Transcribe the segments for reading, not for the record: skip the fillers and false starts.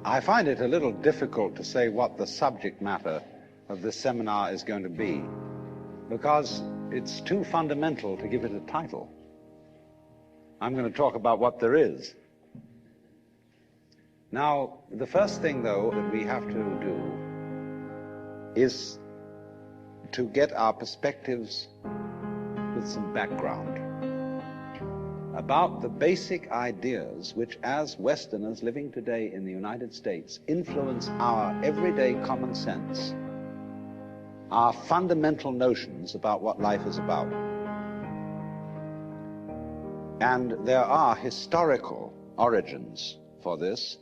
I find it a little difficult to say what the subject matter of this seminar is going to be, because it's too fundamental to give it a title. I'm going to talk about what there is. Now, the first thing, though, that we have to do is to get our perspectives with some background about the basic ideas which, as Westerners living today in the United States, influence our everyday common sense, our fundamental notions about what life is about. And there are historical origins for this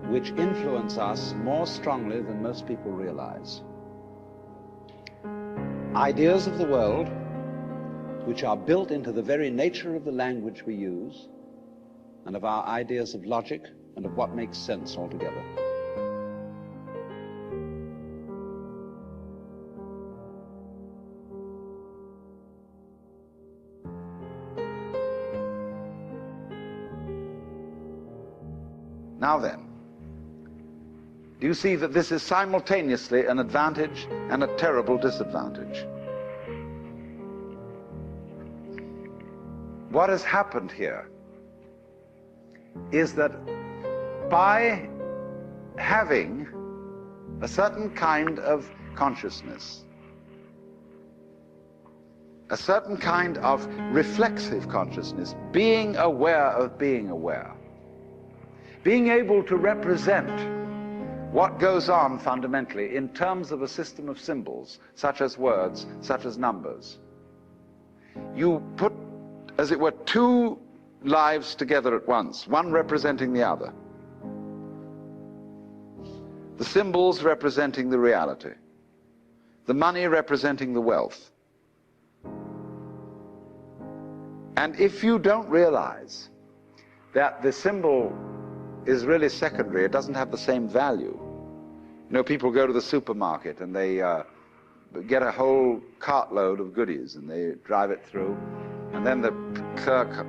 which influence us more strongly than most people realize. Ideas of the world which are built into the very nature of the language we use and of our ideas of logic and of what makes sense altogether. Now then, do you see that this is simultaneously an advantage and a terrible disadvantage? What has happened here is that by having a certain kind of consciousness, a certain kind of reflexive consciousness, being aware of being aware, being able to represent what goes on fundamentally in terms of a system of symbols, such as words, such as numbers. You put, as it were, two lives together at once, one representing the other. The symbols representing the reality, the money representing the wealth. And if you don't realize that the symbol is really secondary, it doesn't have the same value. You know, people go to the supermarket and they get a whole cartload of goodies and they drive it through, and then the clerk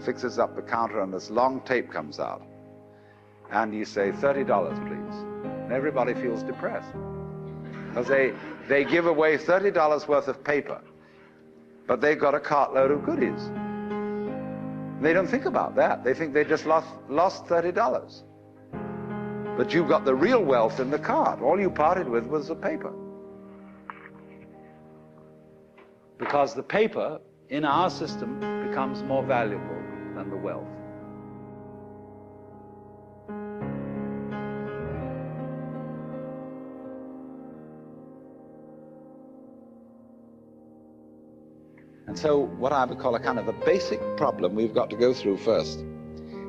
fixes up the counter and this long tape comes out. And you say, $30, please. And everybody feels depressed. Because they give away $30 worth of paper, but they've got a cartload of goodies. They don't think about that. They think they just lost $30. But you've got the real wealth in the cart. All you parted with was the paper. Because the paper in our system becomes more valuable than the wealth. And so what I would call a kind of a basic problem we've got to go through first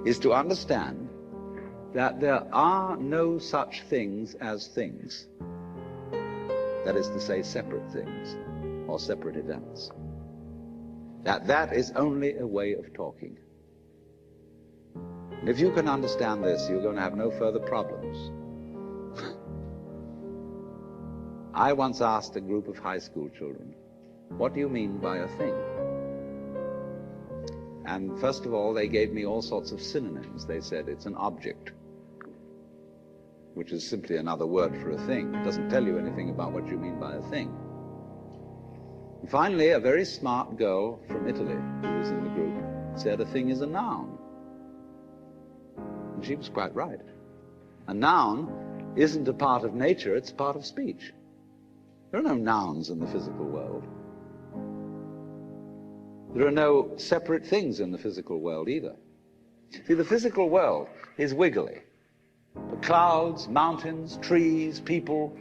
is to understand that there are no such things as things. That is to say, separate things or separate events. That is only a way of talking. And if you can understand this, you're going to have no further problems. I once asked a group of high school children, what do you mean by a thing? And first of all, they gave me all sorts of synonyms. They said it's an object, which is simply another word for a thing. It doesn't tell you anything about what you mean by a thing. And finally, a very smart girl from Italy who was in the group said a thing is a noun. And she was quite right. A noun isn't a part of nature, it's a part of speech. There are no nouns in the physical world. There are no separate things in the physical world either. See, the physical world is wiggly. The clouds, mountains, trees, people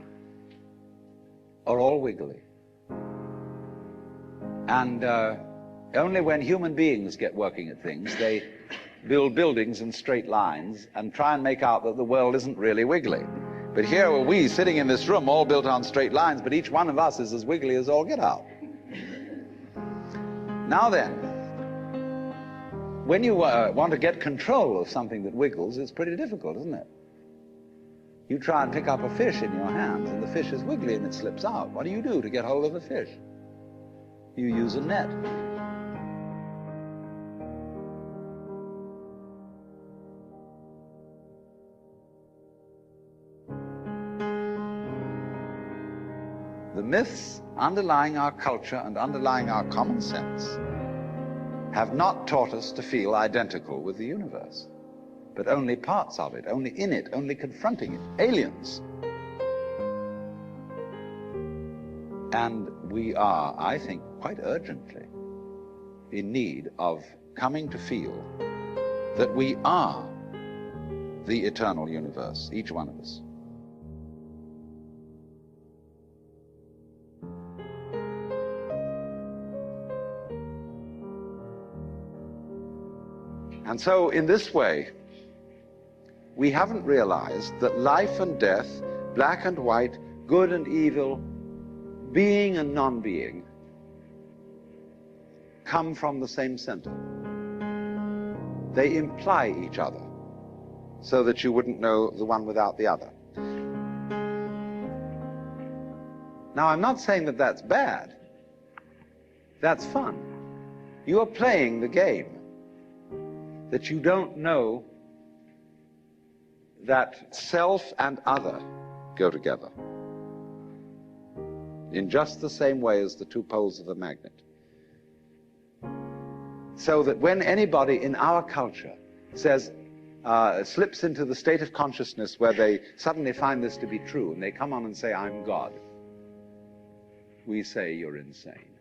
are all wiggly. And only when human beings get working at things, they build buildings in straight lines and try and make out that the world isn't really wiggly. But here are we sitting in this room all built on straight lines, but each one of us is as wiggly as all get out. Now then, when you want to get control of something that wiggles, it's pretty difficult, isn't it? You try and pick up a fish in your hands, and the fish is wiggly and it slips out. What do you do to get hold of the fish? You use a net. The myths underlying our culture and underlying our common sense have not taught us to feel identical with the universe, but only parts of it, only in it, only confronting it, aliens. And we are, I think, quite urgently in need of coming to feel that we are the eternal universe, each one of us. And so, in this way, we haven't realized that life and death, black and white, good and evil, being and non-being, come from the same center. They imply each other, so that you wouldn't know the one without the other. Now, I'm not saying that that's bad. That's fun. You are playing the game that you don't know that self and other go together in just the same way as the two poles of a magnet. So that when anybody in our culture says, slips into the state of consciousness where they suddenly find this to be true, and they come on and say, I'm God, we say, you're insane.